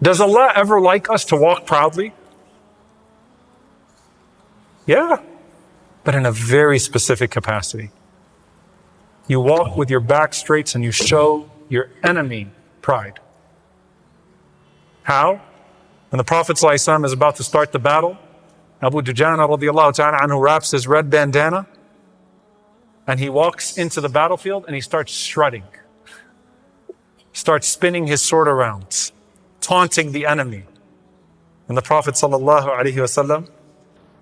Does Allah ever like us to walk proudly? Yeah, but in a very specific capacity. You walk with your back straight and you show your enemy pride. How? When the Prophet ﷺ is about to start the battle, Abu Dujana radiallahu ta'ala anhu wraps his red bandana and he walks into the battlefield and he starts strutting. Starts spinning his sword around, taunting the enemy. And the Prophet ﷺ,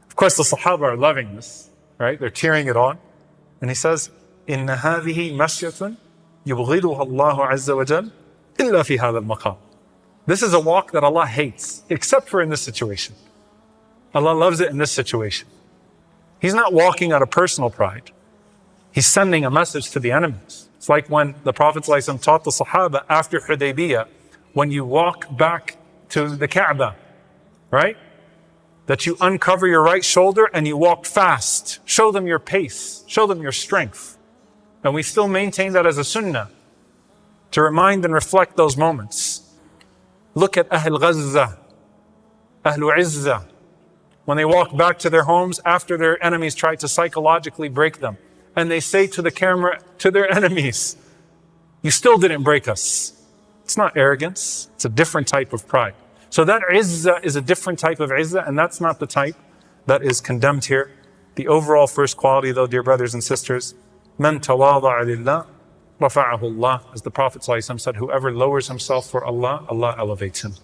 of course the Sahaba are loving this, right? They're cheering it on. And he says, إِنَّ هَذِهِ مَشْيَةٌ يُبْغِضُهَا اللَّهُ عَزَّ وَجَلَّ إِلَّا فِي هَذَا الْمَقَامِ. This is a walk that Allah hates, except for in this situation. Allah loves it in this situation. He's not walking out of personal pride. He's sending a message to the enemies. It's like when the Prophet ﷺ taught the Sahaba after Hudaybiyah, when you walk back to the Kaaba, right? That you uncover your right shoulder and you walk fast. Show them your pace. Show them your strength. And we still maintain that as a sunnah to remind and reflect those moments. Look at Ahl Ghazza, Ahl Izzah, when they walk back to their homes after their enemies tried to psychologically break them. And they say to the camera, to their enemies, you still didn't break us. It's not arrogance. It's a different type of pride. So that izzah is a different type of izzah, and that's not the type that is condemned here. The overall first quality, though, dear brothers and sisters, man tawada'a lillah, rafa'ahu Allah. As the Prophet ﷺ said, whoever lowers himself for Allah, Allah elevates him.